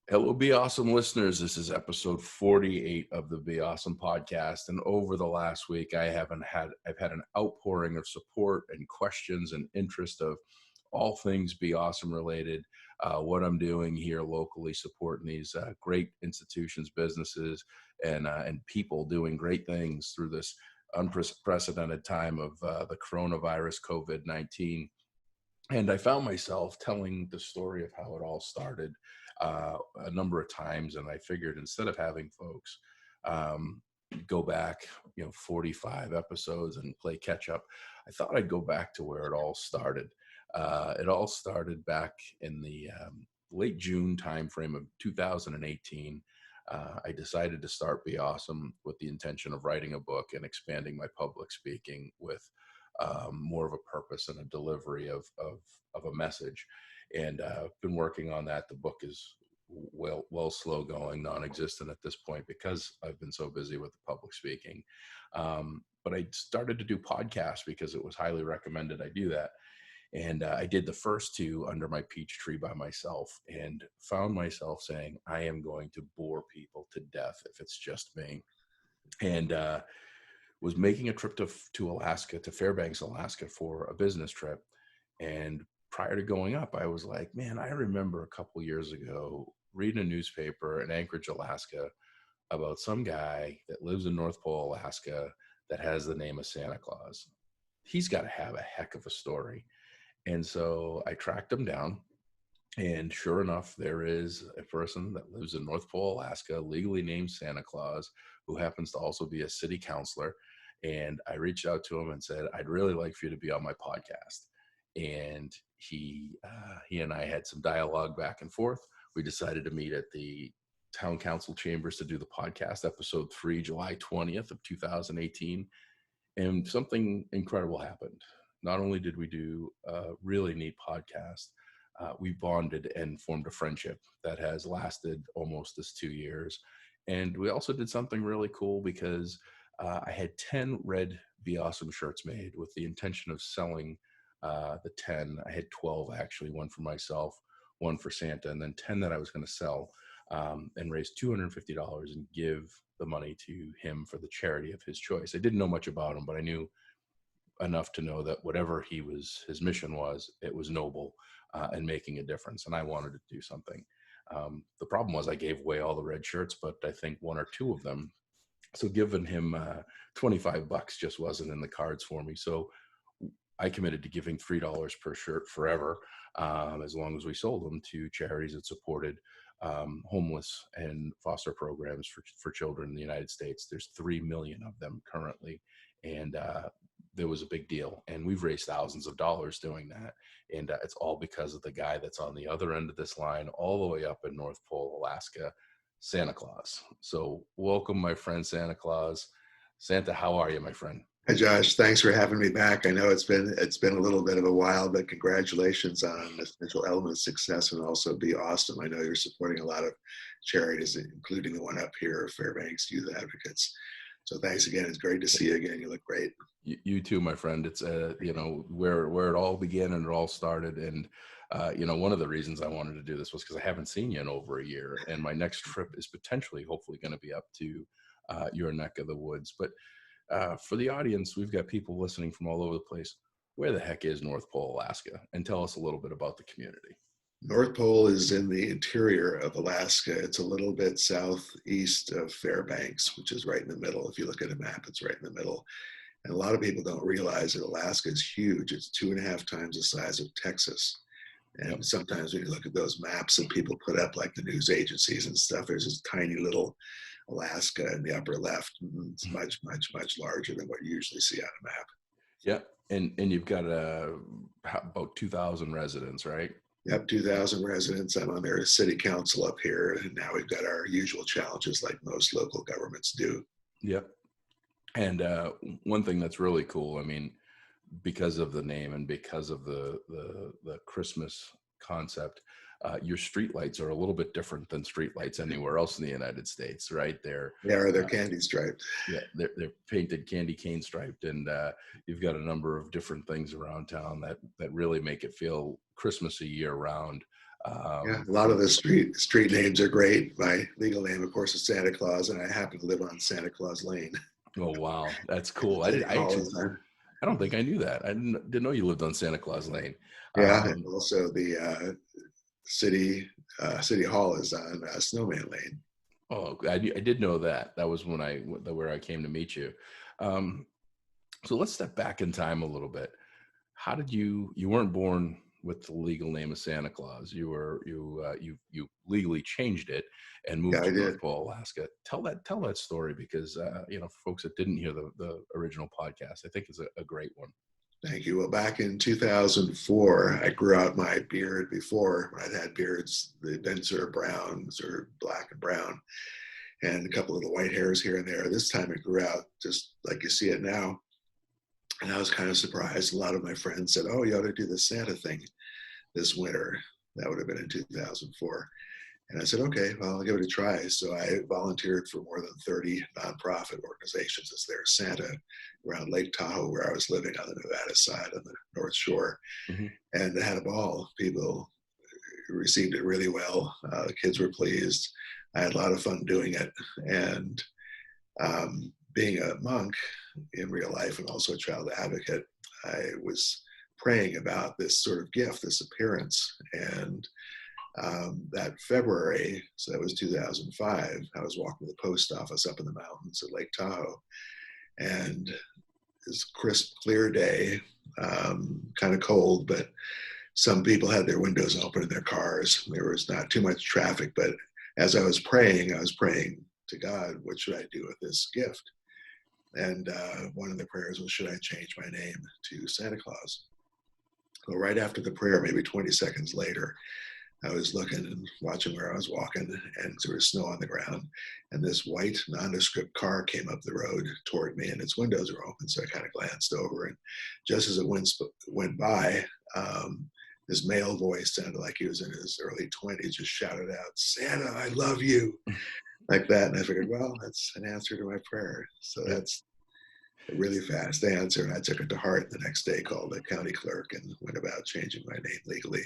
Hello, Be Awesome listeners. This is episode 48 of the Be Awesome podcast. And over the last week, I've had an outpouring of support and questions and interest of all things Be Awesome related. What I'm doing here locally, supporting these great institutions, businesses, and people doing great things through this unprecedented time of the coronavirus, COVID-19. And I found myself telling the story of how it all started a number of times. And I figured instead of having folks um, go back, 45 episodes and play catch up, I thought I'd go back to where it all started. It all started back in the late June timeframe of 2018. I decided to start Be Awesome with the intention of writing a book and expanding my public speaking with more of a purpose and a delivery of a message. And I've been working on that. The book is well slow going, non-existent at this point because I've been so busy with the public speaking. But I started to do podcasts because it was highly recommended I do that. And I did the first two under my peach tree by myself and found myself saying, I am going to bore people to death if it's just me. And was making a trip to Alaska, to Fairbanks, Alaska for a business trip. And prior to going up, I was like, man, I remember a couple years ago reading a newspaper in Anchorage, Alaska, about some guy that lives in North Pole, Alaska, that has the name of Santa Claus. He's got to have a heck of a story. And so I tracked him down. And sure enough, there is a person that lives in North Pole, Alaska, legally named Santa Claus, who happens to also be a city councilor. And I reached out to him and said, I'd really like for you to be on my podcast. And he and I had some dialogue back and forth. We decided to meet at the town council chambers to do the podcast, episode 3, July 20th of 2018. And something incredible happened. Not only did we do a really neat podcast, we bonded and formed a friendship that has lasted almost this 2 years. And we also did something really cool because I had 10 red Be Awesome shirts made with the intention of selling the 10. I had 12 actually, one for myself, one for Santa, and then 10 that I was going to sell and raise $250 and give the money to him for the charity of his choice. I didn't know much about him, but I knew enough to know that whatever his mission was, it was noble and making a difference. And I wanted to do something. The problem was I gave away all the red shirts, but I think one or two of them. So giving him $25 just wasn't in the cards for me. So I committed to giving $3 per shirt forever, as long as we sold them, to charities that supported homeless and foster programs for children in the United States. There's 3 million of them currently. And there was a big deal, and we've raised thousands of dollars doing that. And it's all because of the guy that's on the other end of this line, all the way up in North Pole, Alaska, Santa Claus. So welcome, my friend Santa Claus. Santa, how are you, my friend? Hi, Josh. Thanks for having me back. I know it's been a little bit of a while, but congratulations on Essential Elements success and also Be Awesome. I know you're supporting a lot of charities, including the one up here, Fairbanks Youth Advocates. So thanks again. It's great to see you again. You look great. You too, my friend. It's where it all began and it all started. And one of the reasons I wanted to do this was because I haven't seen you in over a year, and my next trip is hopefully going to be up to your neck of the woods. But for the audience, we've got people listening from all over the place. Where the heck is North Pole, Alaska? And tell us a little bit about the community. North Pole is in the interior of Alaska. It's a little bit southeast of Fairbanks, which is right in the middle. If you look at a map, it's right in the middle. And a lot of people don't realize that Alaska is huge. It's 2.5 times the size of Texas. And sometimes when you look at those maps that people put up, like the news agencies and stuff, there's this tiny little Alaska in the upper left. It's much, much, much larger than what you usually see on a map. Yeah. And you've got about 2,000 residents, right? Yep, 2,000 residents. I'm on their city council up here. And now we've got our usual challenges like most local governments do. Yep. And one thing that's really cool, I mean, because of the name and because of the Christmas concept, your streetlights are a little bit different than streetlights anywhere else in the United States, right? They're candy striped. Yeah, they're painted candy cane striped, and you've got a number of different things around town that really make it feel Christmassy year round. Yeah, a lot of the street names are great. My legal name, of course, is Santa Claus, and I happen to live on Santa Claus Lane. Oh wow, that's The cool. city I hall actually is on. I don't think I knew that. Didn't know you lived on Santa Claus Lane. Yeah, and Um, also the city city hall is on Snowman Lane. oh, I did know that. That was when where I came to meet you. Um, so let's step back in time a little bit. How did you weren't born with the legal name of Santa Claus? You legally changed it and Yeah, moved I to did. North Pole, Alaska. Tell that story because for folks that didn't hear the original podcast, I think it's a great one. Thank you. Well, back in 2004, I grew out my beard. Before, when I'd had beards, they'd been sort of brown, sort of black and brown, and a couple of the white hairs here and there. This time it grew out just like you see it now. And I was kind of surprised. A lot of my friends said, "Oh, you ought to do the Santa thing this winter." That would have been in 2004. And I said, "Okay, well, I'll give it a try." So I volunteered for more than 30 nonprofit organizations as their Santa around Lake Tahoe, where I was living on the Nevada side on the North Shore, Hmm. and had a ball. People received it really well. The kids were pleased. I had a lot of fun doing it. And being a monk in real life and also a child advocate, I was praying about this sort of gift, this appearance. And that February, so that was 2005, I was walking to the post office up in the mountains at Lake Tahoe. And this crisp, clear day, kind of cold, but some people had their windows open in their cars. There was not too much traffic, but as I was praying to God, what should I do with this gift? And one of the prayers was, should I change my name to Santa Claus? Well, right after the prayer, maybe 20 seconds later, I was looking and watching where I was walking, and there was snow on the ground. And this white nondescript car came up the road toward me, and its windows were open. So I kind of glanced over, and just as it went by, this male voice sounded like he was in his early 20s, just shouted out, "Santa, I love you," like that. And I figured, well, that's an answer to my prayer. So Yeah. that's a really fast answer. And I took it to heart the next day, called the county clerk, and went about changing my name legally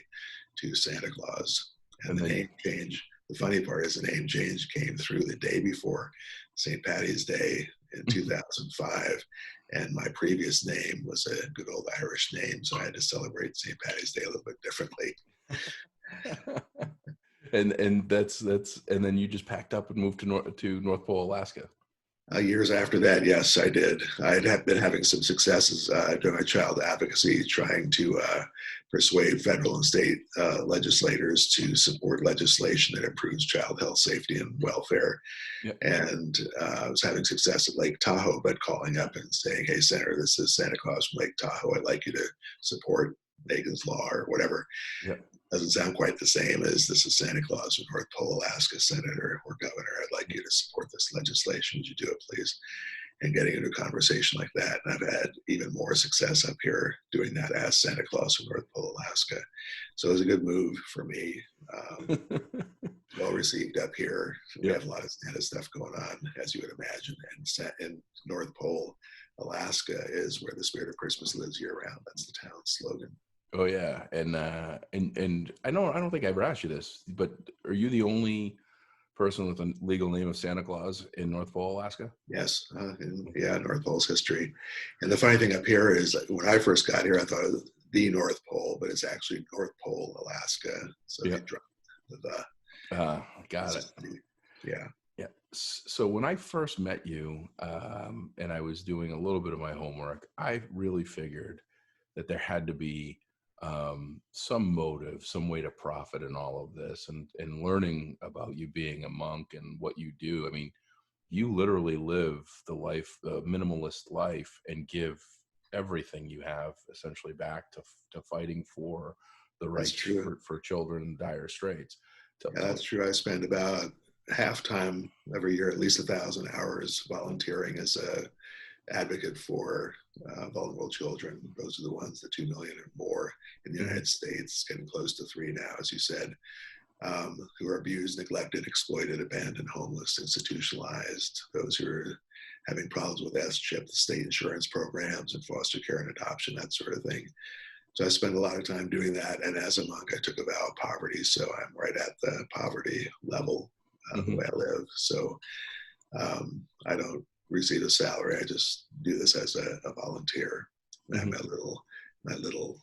to Santa Claus. And And the then name change, the funny part is the name change came through the day before St. Patty's Day in 2005. And my previous name was a good old Irish name. So I had to celebrate St. Patty's Day a little bit differently. and that's and then you just packed up and moved to North Pole, Alaska. Years after that, yes, I did. I had been having some successes doing my child advocacy, trying to persuade federal and state legislators to support legislation that improves child health, safety, and welfare. Yeah. And I was having success at Lake Tahoe, but calling up and saying, "Hey, Senator, this is Santa Claus from Lake Tahoe. I'd like you to support Megan's Law," or whatever. Yeah. Doesn't sound quite the same as, "This is Santa Claus from North Pole, Alaska, Senator or Governor. I'd like you to support this legislation. Would you do it, please?" And getting into a conversation like that. And I've had even more success up here doing that as Santa Claus from North Pole, Alaska. So it was a good move for me. Well received up here. We Yeah. have a lot of Santa stuff going on, as you would imagine. And North Pole, Alaska is where the spirit of Christmas lives year round. That's the town's slogan. Oh yeah, and I don't think I ever asked you this, but are you the only person with a legal name of Santa Claus in North Pole, Alaska? Yes, yeah, North Pole's history. And the funny thing up here is, when I first got here, I thought it was the North Pole, but it's actually North Pole, Alaska. So Yeah. they dropped the. Got it. Yeah. Yeah. So when I first met you, and I was doing a little bit of my homework, I really figured that there had to be some motive, some way to profit in all of this, and learning about you being a monk and what you do. I mean, you literally live the minimalist life, and give everything you have essentially back to fighting for the That's rights true. for children in dire straits. Yeah, that's true. I spend about half time every year, at least 1,000 hours volunteering as a advocate for vulnerable children. Those are the ones, the 2 million or more in the United States, getting close to 3 now, as you said, who are abused, neglected, exploited, abandoned, homeless, institutionalized, those who are having problems with S-chip, the state insurance programs, and foster care and adoption, that sort of thing. So I spent a lot of time doing that. And as a monk, I took a vow of poverty. So I'm right at the poverty level the Hmm. way I live. So I don't receive a salary. I just do this as a volunteer. I have Hmm. my little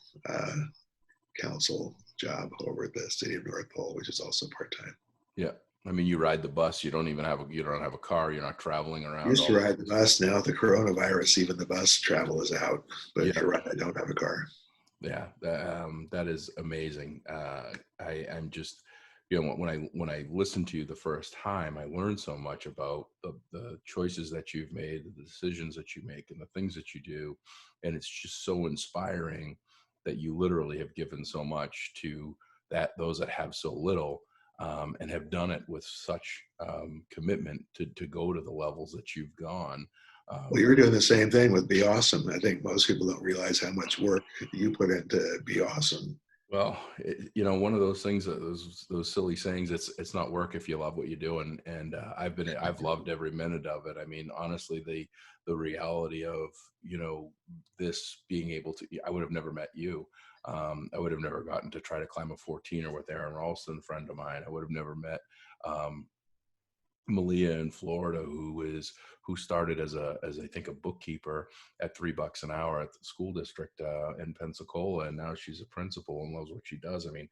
council job over at the city of North Pole, which is also part time. Yeah. I mean, you ride the bus. You don't have a car. You're not traveling around Used all to the ride the places. bus. Now with the coronavirus, even the bus travel is out. But Yeah. you're right, I don't have a car. Yeah. That is amazing. I'm just, when I listened to you the first time, I learned so much about the choices that you've made, the decisions that you make, and the things that you do, and it's just so inspiring that you literally have given so much to those that have so little, and have done it with such commitment to go to the levels that you've gone. Well, you're doing the same thing with Be Awesome. I think most people don't realize how much work you put into Be Awesome. Well, one of those things, those silly sayings. It's not work if you love what you do, and I've loved every minute of it. I mean, honestly, the reality of this being able to, I would have never met you. I would have never gotten to try to climb a 14er with Aaron Ralston, a friend of mine. I would have never met um, Malia in Florida, who started as I think a bookkeeper at $3 an hour at the school district in Pensacola, and now she's a principal and loves what she does. I mean,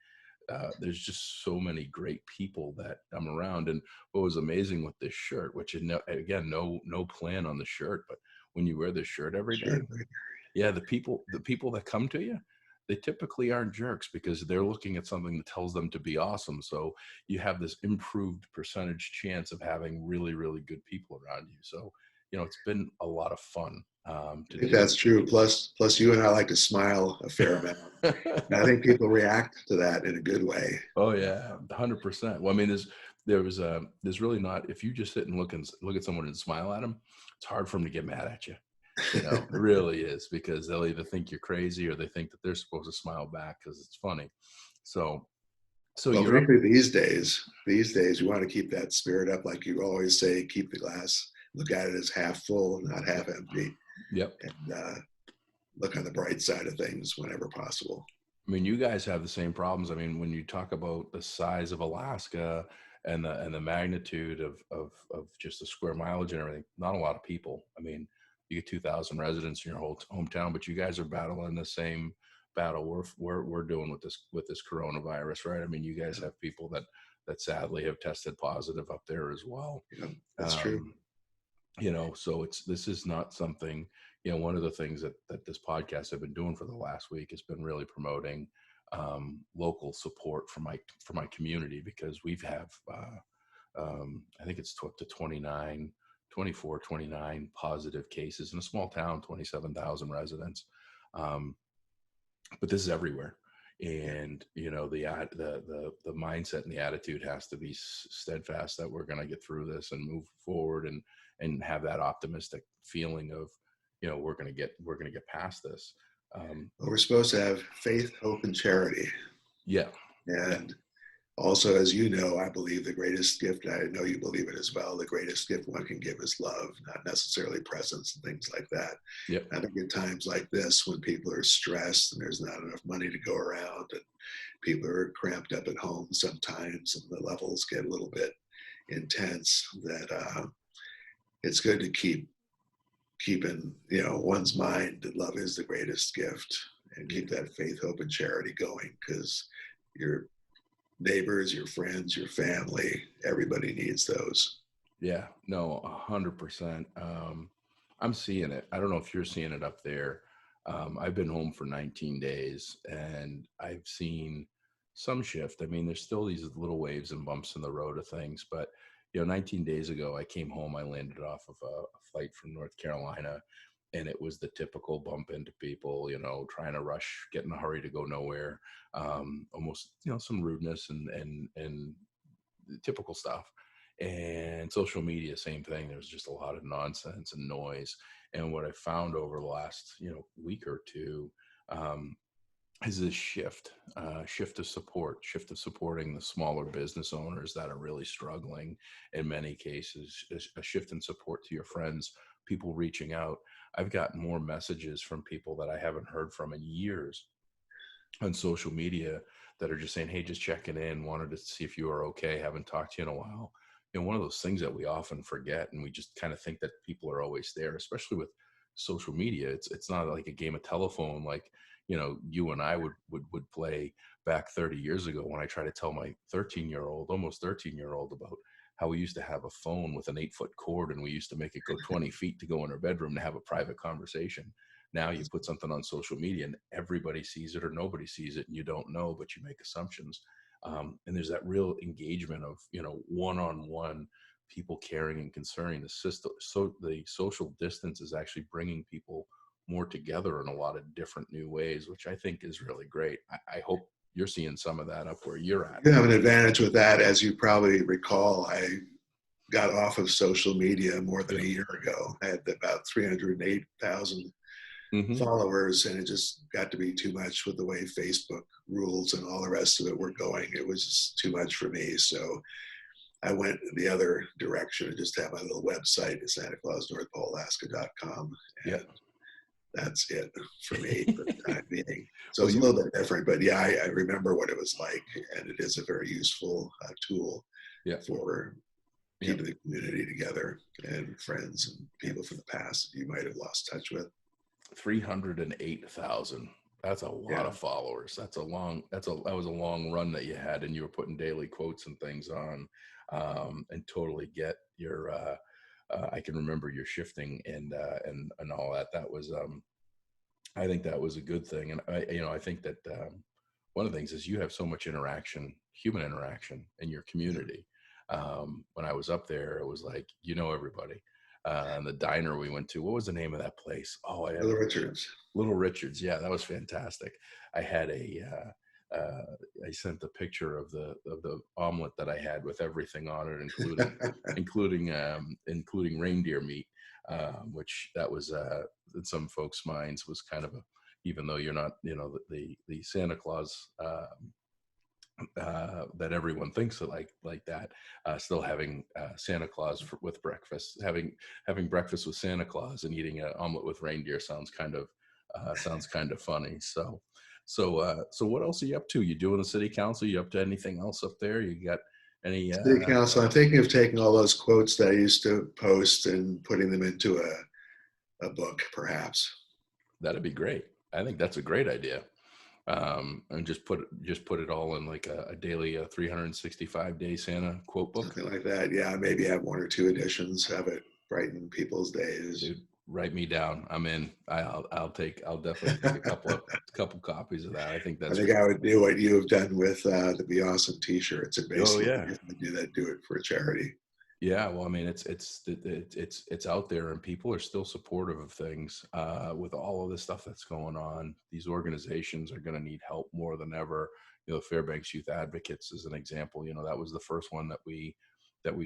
there's just so many great people that I'm around. And what was amazing with this shirt, which is again, no plan on the shirt, but when you wear this shirt every day, Sure. yeah, the people that come to you, they typically aren't jerks because they're looking at something that tells them to be awesome. So you have this improved percentage chance of having really, really good people around you. So, it's been a lot of fun to I think do that's this. true. Plus, you and I like to smile a fair amount. And I think people react to that in a good way. Oh yeah, 100%. Well, I mean, there's really not, if you just sit and look at someone and smile at them, it's hard for them to get mad at you. It really is, because they'll either think you're crazy or they think that they're supposed to smile back because it's funny. So, so Well, you're up. particularly these days, you want to keep that spirit up. Like you always say, keep the glass, look at it as half full, not half empty, Yep. and look on the bright side of things whenever possible. I mean, you guys have the same problems. I mean, when you talk about the size of Alaska and the magnitude of just the square mileage and everything, not a lot of people. I mean, you get 2,000 residents in your whole hometown, but you guys are battling the same battle we're doing with this coronavirus, right? I mean, you guys Yeah, have people that sadly have tested positive up there as well. yeah, that's true. Um, so this is not something. One of the things that this podcast I've been doing for the last week has been really promoting local support for my community, because we've have I think it's up to 29 positive cases in a small town, 27,000 residents. um, but this is everywhere. Yeah. And the mindset and the attitude has to be steadfast that we're going to get through this and move forward, and have that optimistic feeling of, we're going to get past this. Well, we're supposed to have faith, hope, and charity. Yeah. Yeah. And also, as you know, I believe the greatest gift, I know you believe it as well, the greatest gift one can give is love, not necessarily presents and things like that. Yep. I think at times like this, when people are stressed and there's not enough money to go around and people are cramped up at home sometimes and the levels get a little bit intense, that it's good to keep in one's mind that love is the greatest gift, and keep that faith, hope, and charity going, because your neighbors, your friends, your family, everybody needs those. Yeah, no, 100%. I'm seeing it. I don't know if you're seeing it up there. I've been home for 19 days and I've seen some shift. I mean, there's still these little waves and bumps in the road of things, but 19 days ago, I came home. I landed off of a flight from North Carolina, and it was the typical bump into people, trying to rush, get in a hurry to go nowhere, almost, some rudeness and typical stuff. And social media, same thing. There's just a lot of nonsense and noise. And what I found over the last week or two, um, is this shift of support, shift of supporting the smaller business owners that are really struggling in many cases, a shift in support to your friends, people reaching out. I've gotten more messages from people that I haven't heard from in years, on social media that are just saying, hey, just checking in, wanted to see if you are okay, haven't talked to you in a while. One of those things that we often forget, and we just kind of think that people are always there, especially with social media. It's not like a game of telephone like, you and I would play back 30 years ago, when I try to tell my 13-year-old, almost 13-year-old, about how we used to have a phone with an 8-foot cord, and we used to make it go 20 feet to go in our bedroom to have a private conversation. Now you put something on social media and everybody sees it or nobody sees it, and you don't know, but you make assumptions. And there's that real engagement of, one-on-one, people caring and concerning. The system, so the social distance is actually bringing people more together in a lot of different new ways, which I think is really great. I hope you're seeing some of that up where you're at. You have an advantage with that. As you probably recall, I got off of social media more than Yeah. a year ago. I had about 308,000 Mm-hmm. followers, and it just got to be too much with the way Facebook rules and all the rest of it were going. It was just too much for me. So I went the other direction and just have my little website at SantaClausNorthPoleAlaska.com. And Yeah. that's it for me for the time being. So Well, it's a little bit different, but yeah, I remember what it was like, and it is a very useful tool yeah. for Yeah. keeping the community together and friends and people from the past you might have lost touch with. 308,000. That's a lot of followers. That was a long run that you had, and you were putting daily quotes and things on, and totally get your, I can remember your shifting and all that. That was, I think that was a good thing. And I think that, one of the things is you have so much interaction, human interaction in your community. When I was up there, it was like, everybody. And the diner we went to, what was the name of that place? Oh, I had Little Richards. Little Richards. Yeah, that was fantastic. I had I sent the picture of the omelet that I had with everything on it, including reindeer meat, which that was, in some folks' minds, was kind of a, even though you're not, the Santa Claus, that everyone thinks of like that, still having, Santa Claus with breakfast, having breakfast with Santa Claus and eating an omelet with reindeer sounds kind of funny. So what else are you up to? You doing the city council? You up to anything else up there? You got any? City Council. I'm thinking of taking all those quotes that I used to post and putting them into a book, perhaps. That'd be great. I think that's a great idea. And just put it all in like a daily, 365-day Santa quote book. Something like that. Yeah, maybe have one or two editions of it, brighten people's days. Dude, write me down. I'm in. I'll definitely take a couple copies of that. I think I that's. think I would do what you have done with the Be Awesome T-shirts, and Oh basically, yeah. if I do that, do it for a charity. Yeah, well, I mean, it's out there, and people are still supportive of things. With all of this stuff that's going on, these organizations are going to need help more than ever. Fairbanks Youth Advocates is an example. That was the first one that we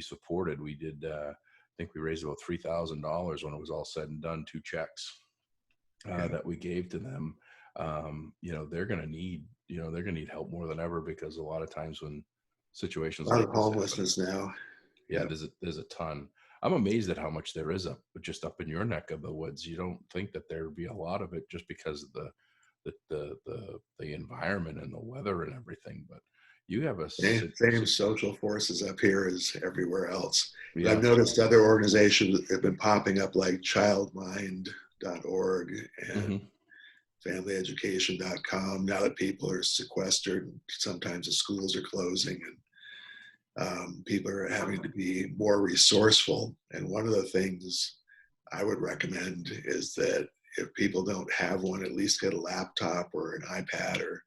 supported. We did. I think we raised about $3,000 when it was all said and done. 2 checks that we gave to them. They're going to need help more than ever, because a lot of times when situations A lot like of this happen, homelessness now. yeah, there's a ton. I'm amazed at how much there is just up in your neck of the woods. You don't think that there'd be a lot of it, just because of the environment and the weather and everything. But you have a Same social forces up here as everywhere else. But yeah. I've noticed other organizations have been popping up, like childmind.org and Mm-hmm. familyeducation.com. Now that people are sequestered, sometimes the schools are closing, and people are having to be more resourceful. And one of the things I would recommend is that if people don't have one, at least get a laptop or an iPad or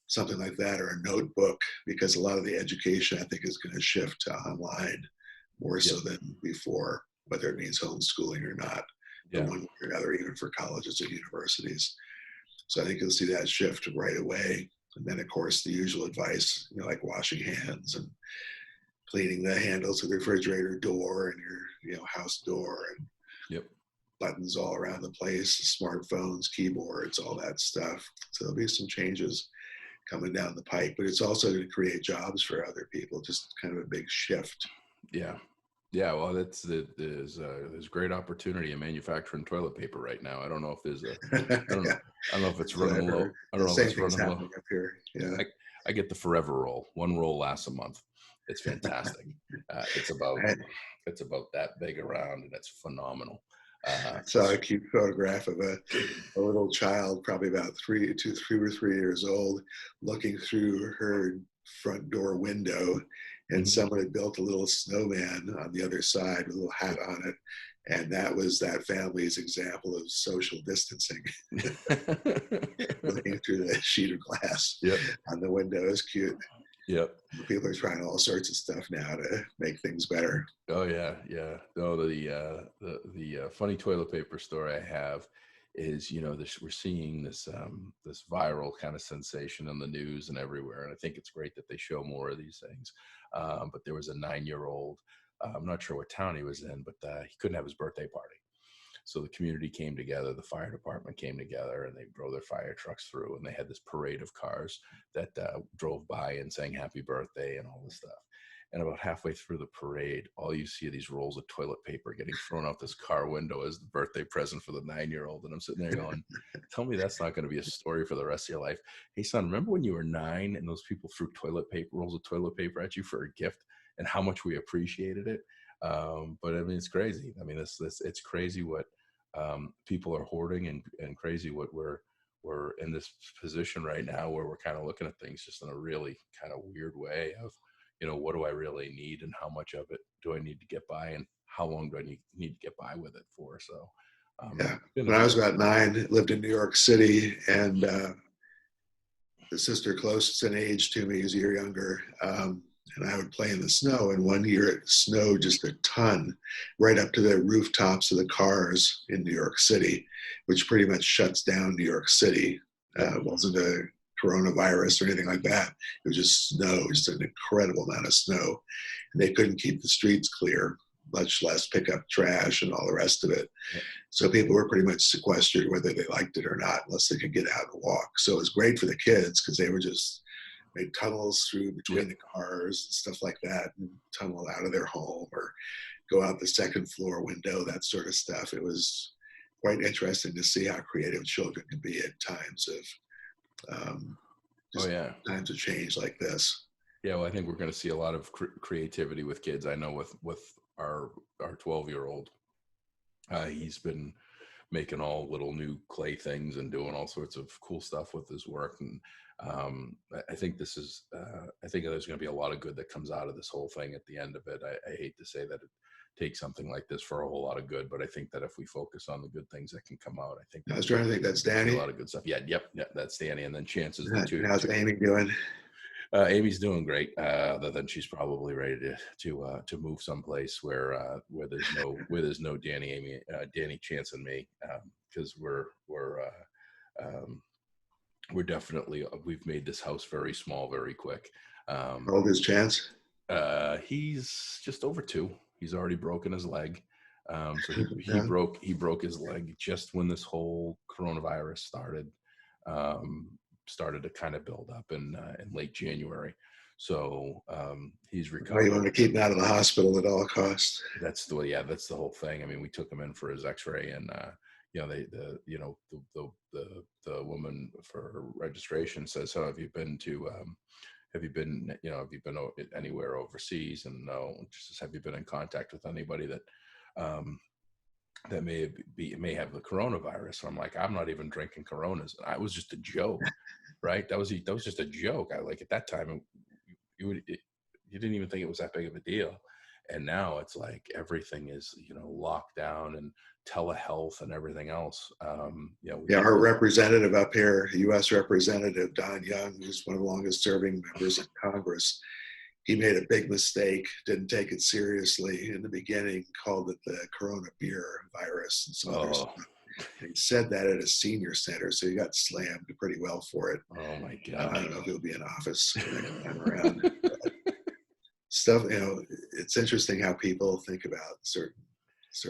something like that, or a notebook, because a lot of the education, I think, is going to shift to online more so than before, whether it means homeschooling or not, Yeah. one way or another, even for colleges or universities. So I think you'll see that shift right away. And then, of course, the usual advice, like washing hands and cleaning the handles of the refrigerator door and your house door, and Yep. buttons all around the place, smartphones, keyboards, all that stuff. So there'll be some changes coming down the pipe, but it's also going to create jobs for other people, just kind of a big shift. Yeah. Yeah, well, there's great opportunity in manufacturing toilet paper right now. I don't know if there's a, I don't know, Yeah, I don't know if it's that's what running I've low. heard. I don't The know if same it's thing's running low. happening up here. Yeah. I, I get the forever roll. One roll lasts a month. It's fantastic. It's about I, it's about that big around, and it's phenomenal. I saw It's a cute photograph of a little child, probably about 3 or 3 years old, looking through her front door window, and mhm. someone had built a little snowman on the other side with a little hat on it, and that was that family's example of social distancing. Looking through the sheet of glass Yep. on the window is cute. Yep. People are trying all sorts of stuff now to make things better. Oh yeah, yeah. No, the funny toilet paper story I have is, we're seeing this viral kind of sensation in the news and everywhere, and I think it's great that they show more of these things. But there was a 9-year-old. I'm not sure what town he was in, but he couldn't have his birthday party. So the community came together, the fire department came together, and they drove their fire trucks through, and they had this parade of cars that drove by and sang happy birthday and all this stuff. And about halfway through the parade, all you see are these rolls of toilet paper getting thrown out this car window as the birthday present for the 9-year-old. And I'm sitting there going, tell me that's not going to be a story for the rest of your life. Hey, son, remember when you were 9 and those people threw rolls of toilet paper at you for a gift, and how much we appreciated it? But I mean, it's crazy. I mean, it's crazy what people are hoarding, and crazy what we're in this position right now where we're kind of looking at things just in a really kind of weird way of, what do I really need, and how much of it do I need to get by, and how long do I need to get by with it for? So, Yeah. been When I was a, about 9, lived in New York City, and the sister closest in age to me is a year younger. And I would play in the snow. And one year it snowed just a ton, right up to the rooftops of the cars in New York City, which pretty much shuts down New York City. yep, It wasn't a coronavirus or anything like that. It was just snow, just an incredible amount of snow. And they couldn't keep the streets clear, much less pick up trash and all the rest of it. yep, So people were pretty much sequestered whether they liked it or not, unless they could get out and walk. So it was great for the kids because they were just made tunnels through between yep. the cars and stuff like that, and tunnel out of their home or go out the second floor window, that sort of stuff. It was quite interesting to see how creative children can be at times of Oh just yeah. times of change like this. Yeah, well, I think we're going to see a lot of creativity with kids. I know with our 12-year-old, he's been making all little new clay things and doing all sorts of cool stuff with his work. And I think I think there's going to be a lot of good that comes out of this whole thing at the end of it. I hate to say that it takes something like this for a whole lot of good, but I think that if we focus on the good things that can come out, I think I that was we trying to think that's see a Danny. lot of good stuff. Yeah, yep, that's Danny. And then chances the And two, how's Amy doing? Amy's doing great. Other than she's probably ready to move someplace where there's no Danny Chance and me, because um, we're definitely we've made this house very small very quick. How old is Chance? He's just over 2. He's already broken his leg. So he Yeah. broke his leg just when this whole coronavirus um, started to kind of build up in late January. So he's Oh, you want recovered. to keep him out of the hospital at all costs. That's the whole thing. I mean, we took him in for his X-ray, and the woman for her registration says, "Oh, have you been anywhere overseas?" And no. She says, "Have you been in contact with anybody um, that may have the coronavirus?" And I'm like, "I'm not even drinking Coronas. I was just a joke, right? That was just a joke. I like at that time, you didn't even think it was that big of a deal, and now it's like everything is locked down and telehealth and everything else. Yeah, our representative up here, U.S. Representative Don Young, who's one of the longest serving members in Congress, he made a big mistake, didn't take it seriously in the beginning, called it the corona beer virus and some other Oh, stuff. And he said that at a senior center, so he got slammed pretty well for it. oh my I god. don't know if he'll be in office next time around. Stuff, it's interesting how people think about certain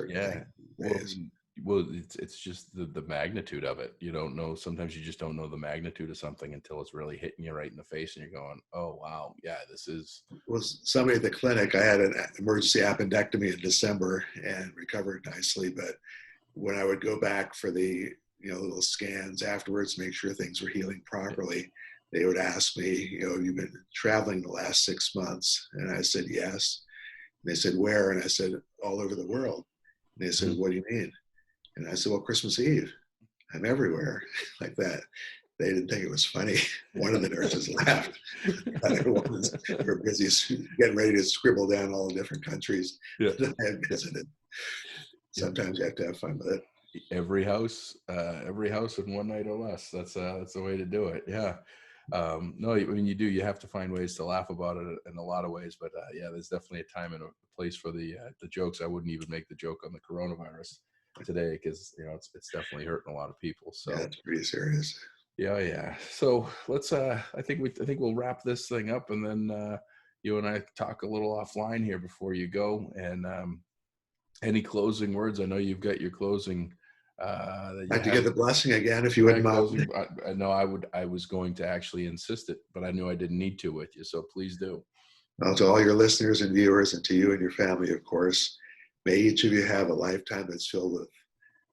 Yeah. things Well, these days. Well, it's just the magnitude of it. You don't know. Sometimes you just don't know the magnitude of something until it's really hitting you right in the face, and you're going, "Oh wow, yeah, this is." Was somebody at the clinic. I had an emergency appendectomy in December and recovered nicely. But when I would go back for the little scans afterwards, make sure things were healing properly, they would ask me, you've been traveling the last 6 months, and I said yes. And they said where, and I said all over the world. And they said, Mhm. what do you mean? And I said, well, Christmas Eve, I'm everywhere, like that. They didn't think it was funny. One of the nurses laughed. Everyone was They were busy getting ready to scribble down all the different countries Yeah, that I had yeah, visited. yeah. Sometimes you have to have fun with it. Every house in one night or less. That's the way to do it. Yeah. No, I mean you do. You have to find ways to laugh about it in a lot of ways. But yeah, there's definitely a time and a place for the jokes. I wouldn't even make the joke on the coronavirus today because it's definitely hurting a lot of people. Yeah, So it's pretty serious. yeah, yeah. So let's I think we'll wrap this thing up and then you and I talk a little offline here before you go. And any closing words? I know you've got your closing that I'd you like to have. get the blessing again, if you Yeah, wouldn't mind. closing. I know I was going to actually insist it, but I knew I didn't need to with you. So please do. Well, to all your listeners and viewers, and to you and your family, of course, may each of you have a lifetime that's filled with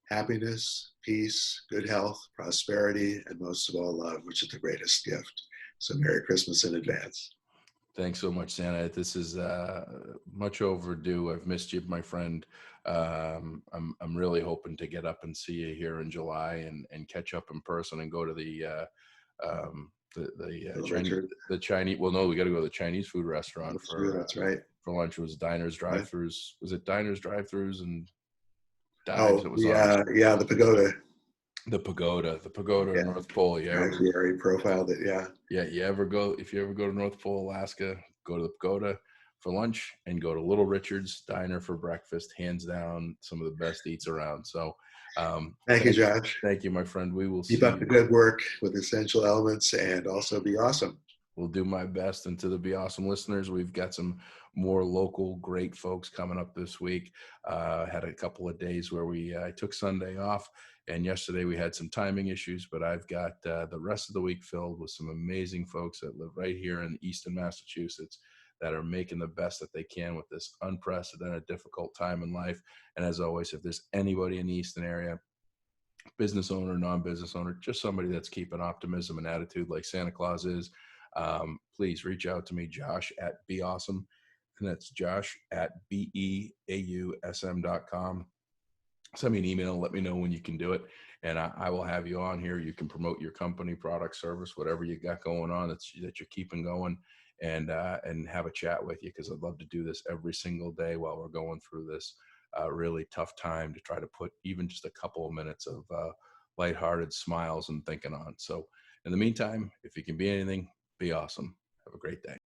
happiness, peace, good health, prosperity, and most of all, love, which is the greatest gift. So, Merry Christmas in advance. Thanks so much, Santa. This is much overdue. I've missed you, my friend. I'm really hoping to get up and see you here in July and catch up in person and go to the Little Chinese Richard. Well, no, we got to go to the Chinese food restaurant That's true. That's right. for lunch. It was diners, Right. drive-throughs. Was it diners, drive-throughs, and dives? Oh, It was awesome. yeah, the pagoda. The pagoda Yeah, in North Pole. I actually already profiled it. Yeah. Yeah, if you ever go to North Pole, Alaska, go to the pagoda for lunch and go to Little Richard's Diner for breakfast. Hands down, some of the best eats around. So, um, Thank you, thank Josh. thank you, my friend. We will Keep see up the you. good work with essential elements and also be awesome. Will do my best. And to the Be Awesome listeners, we've got some more local great folks coming up this week. Had a couple of days where I took Sunday off, and yesterday we had some timing issues, but I've got the rest of the week filled with some amazing folks that live right here in Easton, Massachusetts, that are making the best that they can with this unprecedented, difficult time in life. And as always, if there's anybody in the Easton area, business owner, non-business owner, just somebody that's keeping optimism and attitude like Santa Claus is, please reach out to me, Josh at Be Awesome. And that's Josh at beausm.com. Send me an email, let me know when you can do it. And I will have you on here. You can promote your company, product, service, whatever you got going on that you're keeping going, and have a chat with you, because I'd love to do this every single day while we're going through this really tough time, to try to put even just a couple of minutes of lighthearted smiles and thinking on. So in the meantime, if you can be anything, be awesome. Have a great day.